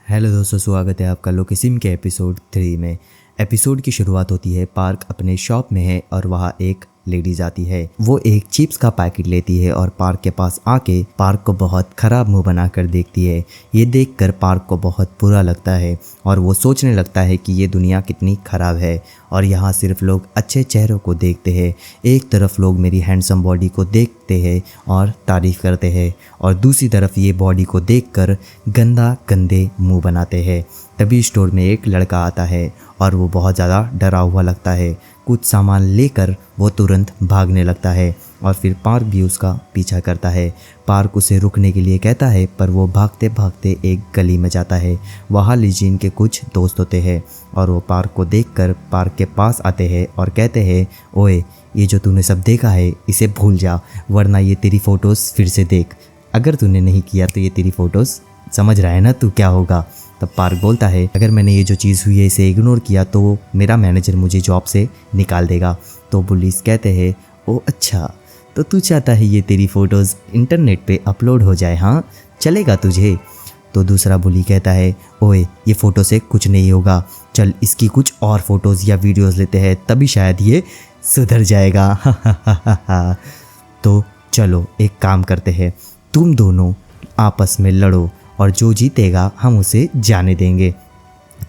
Hello दोस्तों, स्वागत है आपका लोकेसिम के एपिसोड 3 में। एपिसोड की शुरुआत होती है, पार्क अपने शॉप में है और वहाँ एक लेडीज आती है। वो एक चिप्स का पैकेट लेती है और पार्क के पास आके पार्क को बहुत खराब मुंह बनाकर देखती है। ये देखकर पार्क को बहुत बुरा लगता है और वो सोचने लगता है कि ये दुनिया कितनी खराब है और यहाँ सिर्फ लोग अच्छे चेहरों को देखते हैं। एक तरफ लोग मेरी हैंडसम बॉडी को देखते हैं और तारीफ़ करते हैं और दूसरी तरफ ये बॉडी को देखकर गंदे मुंह बनाते हैं। तभी स्टोर में एक लड़का आता है और वो बहुत ज़्यादा डरा हुआ लगता है। कुछ सामान लेकर वो तुरंत भागने लगता है और फिर पार्क भी उसका पीछा करता है। पार्क उसे रुकने के लिए कहता है पर वो भागते भागते एक गली में जाता है। वहाँ लीजिन के कुछ दोस्त होते हैं और वो पार्क को देखकर पार्क के पास आते हैं और कहते हैं, ओए ये जो तूने सब देखा है इसे भूल जा, वरना ये तेरी फ़ोटोज़ फिर से देख। अगर तूने नहीं किया तो ये तेरी फ़ोटोज़, समझ रहा है ना तू क्या होगा। तब पार्क बोलता है, अगर मैंने ये जो चीज़ हुई है इसे इग्नोर किया तो मेरा मैनेजर मुझे जॉब से निकाल देगा। तो पुलिस कहते हैं, ओ अच्छा, तो तू चाहता है ये तेरी फ़ोटोज़ इंटरनेट पे अपलोड हो जाए, हाँ चलेगा तुझे। तो दूसरा बुली कहता है, ओए ये फ़ोटो से कुछ नहीं होगा, चल इसकी कुछ और फ़ोटोज़ या वीडियोज़ लेते हैं, तभी शायद ये सुधर जाएगा। तो चलो एक काम करते हैं, तुम दोनों आपस में लड़ो और जो जीतेगा हम उसे जाने देंगे।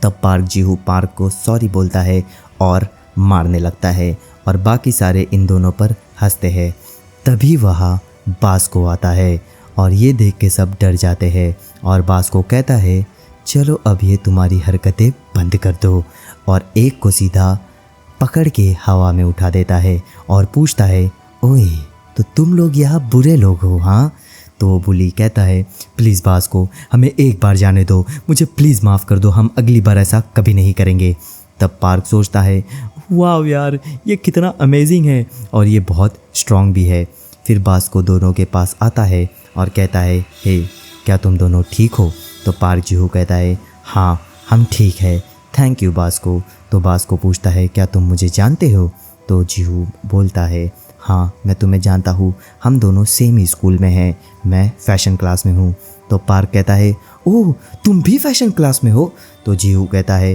तब पार्क जीहू पार्क को सॉरी बोलता है और मारने लगता है और बाकी सारे इन दोनों पर हंसते हैं। तभी वहाँ बास्को आता है और ये देख के सब डर जाते हैं और बास्को कहता है, चलो अब ये तुम्हारी हरकतें बंद कर दो, और एक को सीधा पकड़ के हवा में उठा देता है और पूछता है, ओए तो तुम लोग यहाँ बुरे लोग हो, हाँ। तो बुली कहता है, प्लीज़ बास्को हमें एक बार जाने दो, मुझे प्लीज़ माफ़ कर दो, हम अगली बार ऐसा कभी नहीं करेंगे। तब पार्क सोचता है, वाह यार ये कितना अमेजिंग है और ये बहुत स्ट्रॉन्ग भी है। फिर बास्को दोनों के पास आता है और कहता है, हे क्या तुम दोनों ठीक हो। तो पार्क जीहू कहता है, हाँ हम ठीक है, थैंक यू बास्को। तो बास्को पूछता है, क्या तुम मुझे जानते हो। तो जीहू बोलता है, हाँ मैं तुम्हें जानता हूँ, हम दोनों सेम ही स्कूल में हैं, मैं फ़ैशन क्लास में हूँ। तो पार्क कहता है, ओह तुम भी फ़ैशन क्लास में हो। तो जीहू कहता है,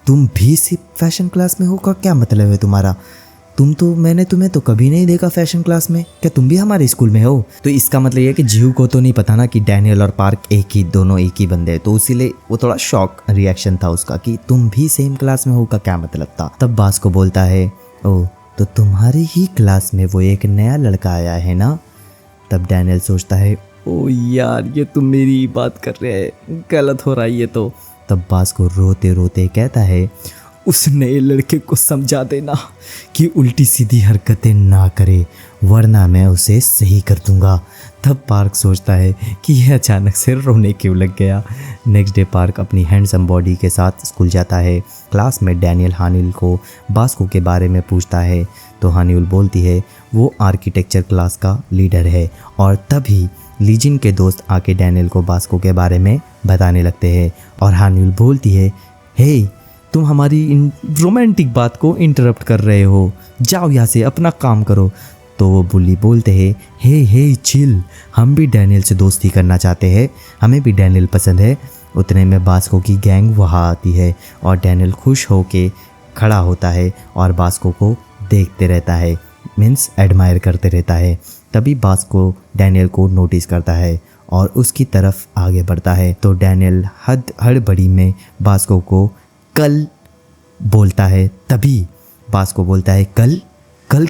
तुम भी सिर्फ फ़ैशन क्लास में हो का क्या मतलब है तुम्हारा, मैंने तुम्हें तो कभी नहीं देखा फ़ैशन क्लास में, क्या तुम भी हमारे स्कूल में हो। तो इसका मतलब ये है कि जीहू को तो नहीं पता ना कि डैनियल और पार्क दोनों एक ही बंदे हैं, तो इसीलिए वो थोड़ा शॉक रिएक्शन था उसका कि तुम भी सेम क्लास में हो का क्या मतलब था। तब बास्को बोलता है, ओह तो तुम्हारी ही क्लास में वो एक नया लड़का आया है ना। तब डैनियल सोचता है, ओ यार ये तुम मेरी बात कर रहे हैं, गलत हो रहा है ये तो। तब बास्को रोते रोते कहता है, उस नए लड़के को समझा देना कि उल्टी सीधी हरकतें ना करे, वरना मैं उसे सही कर दूंगा। तब पार्क सोचता है कि यह अचानक से रोने क्यों लग गया। नेक्स्ट डे पार्क अपनी हैंडसम बॉडी के साथ स्कूल जाता है। क्लास में डैनियल हानिल को बास्को के बारे में पूछता है तो हानिल बोलती है वो आर्किटेक्चर क्लास का लीडर है, और तभी लीजिन के दोस्त आके डैनियल को बास्को के बारे में बताने लगते हैं और हानिल बोलती है, हे तुम हमारी इन रोमांटिक बात को इंटरप्ट कर रहे हो, जाओ यहाँ से अपना काम करो। तो वो बुली बोलते हैं, हे चिल, हम भी डैनियल से दोस्ती करना चाहते हैं, हमें भी डैनियल पसंद है। उतने में बास्को की गैंग वहाँ आती है और डैनियल खुश होके खड़ा होता है और बास्को को देखते रहता है, मीन्स एडमायर करते रहता है। तभी बास्को डैनियल को नोटिस करता है और उसकी तरफ आगे बढ़ता है। तो डैनियल हड़बड़ी में बास्को को कल बोलता है। तभी बास्को बोलता है, कल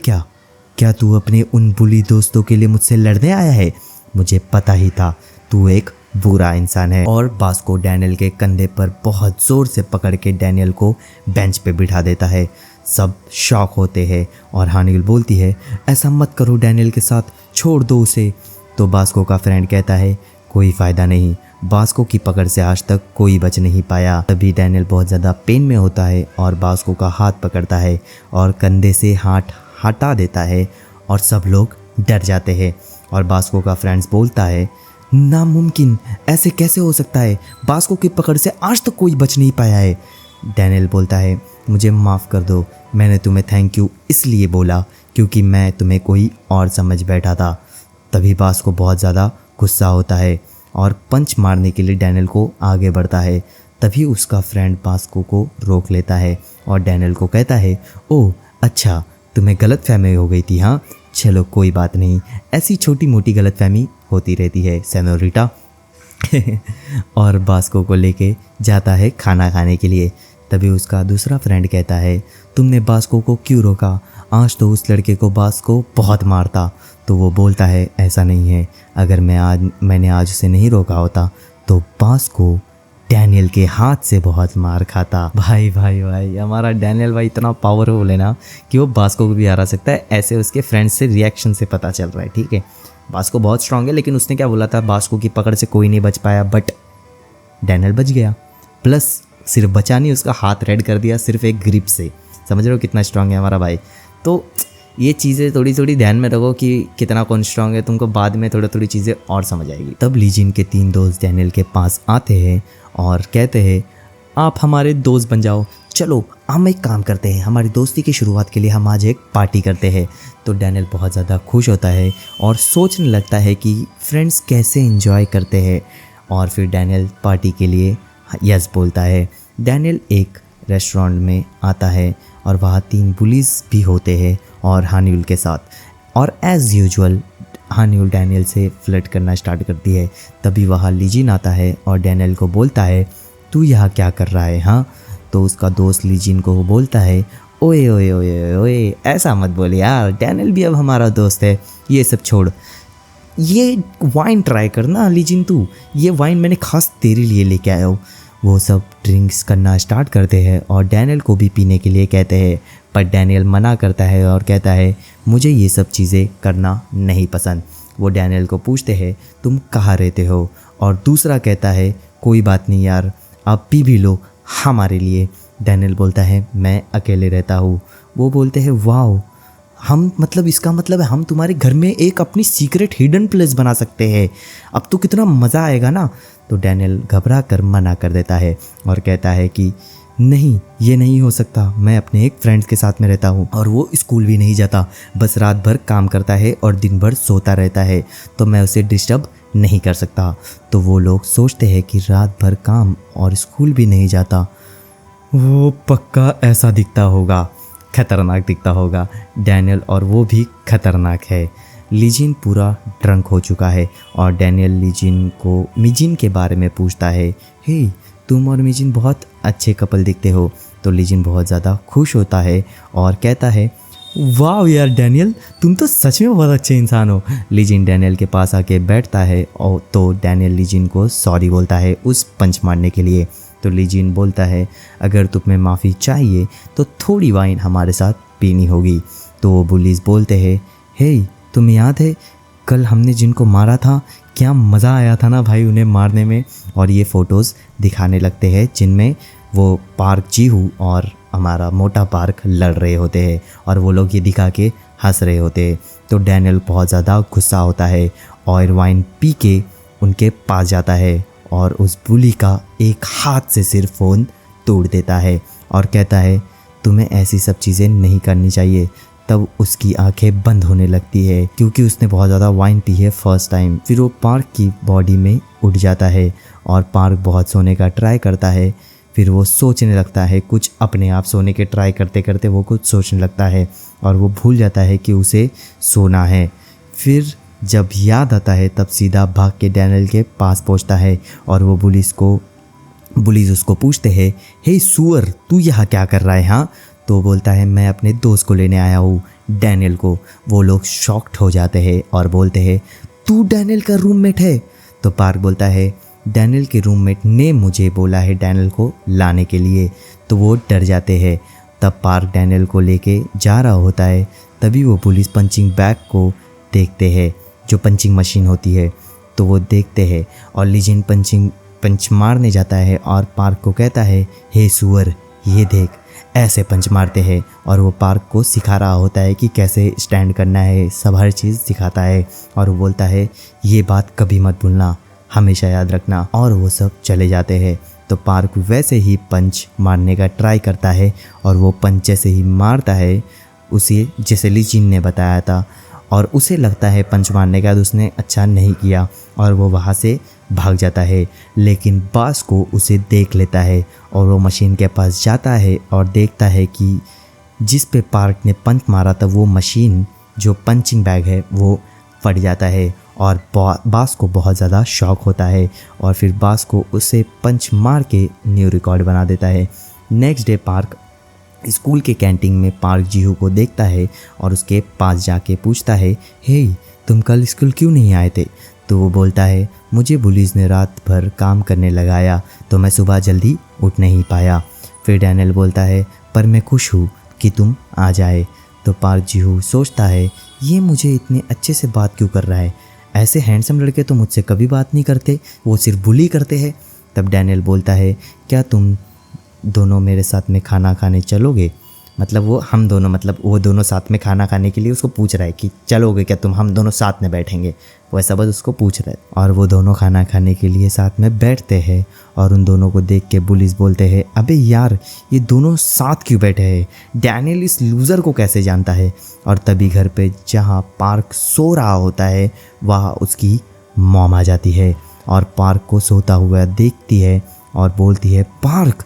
क्या तू अपने उन बुली दोस्तों के लिए मुझसे लड़ने आया है, मुझे पता ही था तू एक बुरा इंसान है। और बास्को डैनियल के कंधे पर बहुत ज़ोर से पकड़ के डैनियल को बेंच पे बिठा देता है। सब शॉक होते हैं और हानिल बोलती है, ऐसा मत करो डैनियल के साथ, छोड़ दो उसे। तो बास्को का फ्रेंड कहता है, कोई फ़ायदा नहीं, बास्को की पकड़ से आज तक कोई बच नहीं पाया। तभी डैनियल बहुत ज़्यादा पेन में होता है और बास्को का हाथ पकड़ता है और कंधे से हाथ हटा देता है और सब लोग डर जाते हैं। और बास्को का फ्रेंड्स बोलता है, नामुमकिन, ऐसे कैसे हो सकता है, बास्को की पकड़ से आज तक कोई बच नहीं पाया है। डैनियल बोलता है, मुझे माफ़ कर दो, मैंने तुम्हें थैंक यू इसलिए बोला क्योंकि मैं तुम्हें कोई और समझ बैठा था। तभी बास्को बहुत ज़्यादा गुस्सा होता है और पंच मारने के लिए डैनियल को आगे बढ़ता है। तभी उसका फ्रेंड बास्को को रोक लेता है और डैनियल को कहता है, ओह अच्छा, तुम्हें गलतफहमी हो गई थी हाँ, चलो कोई बात नहीं, ऐसी छोटी मोटी गलतफहमी होती रहती है सेनोरिटा। और बास्को को लेके जाता है खाना खाने के लिए। तभी उसका दूसरा फ्रेंड कहता है, तुमने बास्को को क्यों रोका, आज तो उस लड़के को बास्को बहुत मारता। तो वो बोलता है, ऐसा नहीं है, अगर मैंने आज उसे नहीं रोका होता तो बास्को डैनियल के हाथ से बहुत मार खाता। भाई भाई भाई, हमारा डैनियल भाई इतना पावरफुल है ना कि वो बास्को को भी हरा सकता है, ऐसे उसके फ्रेंड्स से रिएक्शन से पता चल रहा है। ठीक है, बास्को बहुत स्ट्रांग है, लेकिन उसने क्या बोला था, बास्को की पकड़ से कोई नहीं बच पाया, बट डैनियल बच गया। प्लस सिर्फ बचा नहीं, उसका हाथ रेड कर दिया सिर्फ एक ग्रिप से। समझ रहे हो कितना स्ट्रांग है हमारा भाई। तो ये चीज़ें थोड़ी थोड़ी ध्यान में रखो कि कितना कौन स्ट्रांग है, तुमको बाद में थोड़ी थोड़ी चीज़ें और समझ आएगी। तब लीजिन के 3 दोस्त डैनियल के पास आते हैं और कहते हैं, आप हमारे दोस्त बन जाओ, चलो हम एक काम करते हैं, हमारी दोस्ती की शुरुआत के लिए हम आज एक पार्टी करते हैं। तो डैनियल बहुत ज़्यादा खुश होता है और सोचने लगता है कि फ्रेंड्स कैसे एंजॉय करते हैं, और फिर डैनियल पार्टी के लिए यस बोलता है। डैनियल एक रेस्टोरेंट में आता है और वहाँ 3 बुलीज भी होते हैं और हानिउल के साथ, और एज़ यूजुअल हानिउल डैनियल से फ्लर्ट करना स्टार्ट करती है। तभी वहाँ लीजिन आता है और डैनियल को बोलता है, तू यहाँ क्या कर रहा है हाँ। तो उसका दोस्त लीजिन को बोलता है, ओए ओए ओए ओए, ऐसा मत बोले यार, डैनियल भी अब हमारा दोस्त है, ये सब छोड़, ये वाइन ट्राई करना लीजिन तू, ये वाइन मैंने खास तेरे लिए लेके आया हूँ। वो सब ड्रिंक्स करना स्टार्ट करते हैं और डैनियल को भी पीने के लिए कहते हैं, पर डैनियल मना करता है और कहता है, मुझे ये सब चीज़ें करना नहीं पसंद। वो डैनियल को पूछते हैं, तुम कहाँ रहते हो, और दूसरा कहता है, कोई बात नहीं यार, आप पी भी लो हमारे लिए। डैनियल बोलता है, मैं अकेले रहता हूँ। वो बोलते हैं, वाह, हम मतलब इसका मतलब है हम तुम्हारे घर में एक अपनी सीक्रेट हिडन प्लेस बना सकते हैं, अब तो कितना मज़ा आएगा ना। तो डैनियल घबरा कर मना कर देता है और कहता है कि नहीं, ये नहीं हो सकता, मैं अपने एक फ्रेंड के साथ में रहता हूँ और वो स्कूल भी नहीं जाता, बस रात भर काम करता है और दिन भर सोता रहता है, तो मैं उसे डिस्टर्ब नहीं कर सकता। तो वो लोग सोचते हैं कि रात भर काम और स्कूल भी नहीं जाता, वो पक्का ऐसा दिखता होगा, खतरनाक दिखता होगा। डैनियल और वो भी खतरनाक है। लीजिन पूरा ड्रंक हो चुका है और डैनियल लीजिन को मिजिन के बारे में पूछता है, हे तुम और मिजिन बहुत अच्छे कपल दिखते हो। तो लीजिन बहुत ज़्यादा खुश होता है और कहता है, वाह यार डैनियल, तुम तो सच में बहुत अच्छे इंसान हो। लीजिन डैनियल के पास आके बैठता है और तो डैनियल लीजिन को सॉरी बोलता है उस पंच मारने के लिए। तो लीजिन बोलता है, अगर तुम्हें माफ़ी चाहिए तो थोड़ी वाइन हमारे साथ पीनी होगी। तो वो बुलीज बोलते हैं, हे तुम्हें याद है कल हमने जिनको मारा था, क्या मज़ा आया था ना भाई उन्हें मारने में। और ये फ़ोटोज़ दिखाने लगते हैं जिनमें वो पार्क जीहू और हमारा मोटा पार्क लड़ रहे होते हैं और वो लोग ये दिखा के हंस रहे होते हैं। तो डैनियल बहुत ज़्यादा गुस्सा होता है और वाइन पी के उनके पास जाता है और उस बुली का एक हाथ से सिर्फ फ़ोन तोड़ देता है और कहता है, तुम्हें ऐसी सब चीज़ें नहीं करनी चाहिए। तब उसकी आंखें बंद होने लगती है क्योंकि उसने बहुत ज़्यादा वाइन पी है फर्स्ट टाइम। फिर वो पार्क की बॉडी में उठ जाता है और पार्क बहुत सोने का ट्राई करता है। फिर वो सोचने लगता है कुछ, अपने आप सोने के ट्राई करते करते वो कुछ सोचने लगता है और वो भूल जाता है कि उसे सोना है। फिर जब याद आता है तब सीधा भाग के डैनियल के पास पहुंचता है और वो बुलीज उसको पूछते हैं, हे सुअर, तू यहाँ क्या कर रहा है हाँ। तो बोलता है, मैं अपने दोस्त को लेने आया हूँ, डैनियल को। वो लोग शॉक्ड हो जाते हैं और बोलते हैं, तू डैनियल का रूममेट है। तो पार्क बोलता है, डैनियल के रूममेट ने मुझे बोला है डैनियल को लाने के लिए। तो वो डर जाते हैं। तब पार्क डैनियल को लेके जा रहा होता है। तभी वो पुलिस पंचिंग बैग को देखते हैं, जो पंचिंग मशीन होती है। तो वो देखते हैं और लीजिन पंच मारने जाता है और पार्क को कहता है, हे सुअर, ये देख, ऐसे पंच मारते हैं। और वो पार्क को सिखा रहा होता है कि कैसे स्टैंड करना है, सब हर चीज़ सिखाता है। और वो बोलता है, ये बात कभी मत भूलना, हमेशा याद रखना। और वो सब चले जाते हैं। तो पार्क वैसे ही पंच मारने का ट्राई करता है और वो पंच जैसे ही मारता है उसे, जैसे लीजिन ने बताया था, और उसे लगता है पंच मारने के बाद उसने अच्छा नहीं किया और वो वहाँ से भाग जाता है, लेकिन बास को उसे देख लेता है और वो मशीन के पास जाता है और देखता है कि जिस पे पार्क ने पंच मारा था वो मशीन जो पंचिंग बैग है वो फट जाता है और बास को बहुत ज़्यादा शॉक होता है और फिर बास को उसे पंच मार के न्यू रिकॉर्ड बना देता है। नेक्स्ट डे पार्क स्कूल के कैंटीन में पार्क जीहू को देखता है और उसके पास जाके पूछता है, हे तुम कल स्कूल क्यों नहीं आए थे? तो वो बोलता है, मुझे पुलिस ने रात भर काम करने लगाया तो मैं सुबह जल्दी उठ नहीं पाया। फिर डैनियल बोलता है, पर मैं खुश हूँ कि तुम आ जाए। तो पार्क जीहू सोचता है, ये मुझे इतने अच्छे से बात क्यों कर रहा है, ऐसे हैंडसम लड़के तो मुझसे कभी बात नहीं करते, वो सिर्फ बुली करते हैं। तब डैनियल बोलता है, क्या तुम दोनों मेरे साथ में खाना खाने चलोगे? मतलब वो दोनों साथ में खाना खाने के लिए उसको पूछ रहा है कि चलोगे क्या तुम, हम दोनों साथ में बैठेंगे, वो ऐसा बस उसको पूछ रहा है। और वो दोनों खाना खाने के लिए साथ में बैठते हैं और उन दोनों को देख के पुलिस बोलते हैं, अबे यार ये दोनों साथ क्यों बैठे हैं, डैनियल इस लूज़र को कैसे जानता है? और तभी घर पे जहाँ पार्क सो रहा होता है वहाँ उसकी मॉम आ जाती है और पार्क को सोता हुआ देखती है और बोलती है, पार्क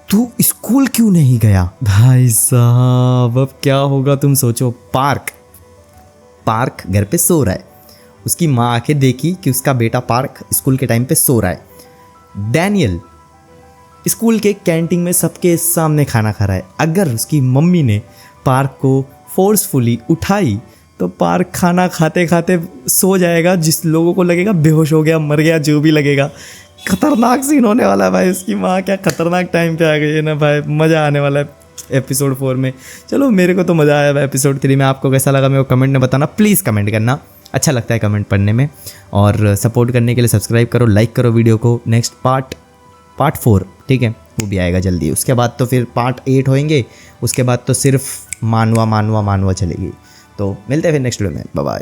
तू स्कूल क्यों नहीं गया? भाई साहब अब क्या होगा तुम सोचो। पार्क घर पे सो रहा है, उसकी माँ आके देखी कि उसका बेटा पार्क स्कूल के टाइम पे सो रहा है। डैनियल स्कूल के कैंटीन में सबके सामने खाना खा रहा है। अगर उसकी मम्मी ने पार्क को फोर्सफुली उठाई तो पार्क खाना खाते खाते सो जाएगा, जिस लोगों को लगेगा बेहोश हो गया, मर गया, जो भी लगेगा। खतरनाक सीन होने वाला है भाई। उसकी माँ क्या खतरनाक टाइम पे आ गई है ना भाई, मज़ा आने वाला है एपिसोड 4 में। चलो मेरे को तो मज़ा आया भाई एपिसोड 3 में। आपको कैसा लगा मेरे को कमेंट में बताना, प्लीज़ कमेंट करना, अच्छा लगता है कमेंट पढ़ने में। और सपोर्ट करने के लिए सब्सक्राइब करो, लाइक करो वीडियो को। नेक्स्ट पार्ट 4 ठीक है वो भी आएगा जल्दी। उसके बाद तो फिर पार्ट 8 होएंगे, उसके बाद तो सिर्फ मानवा चलेगी। तो मिलते हैं फिर नेक्स्ट वीडियो में, बाय बाय।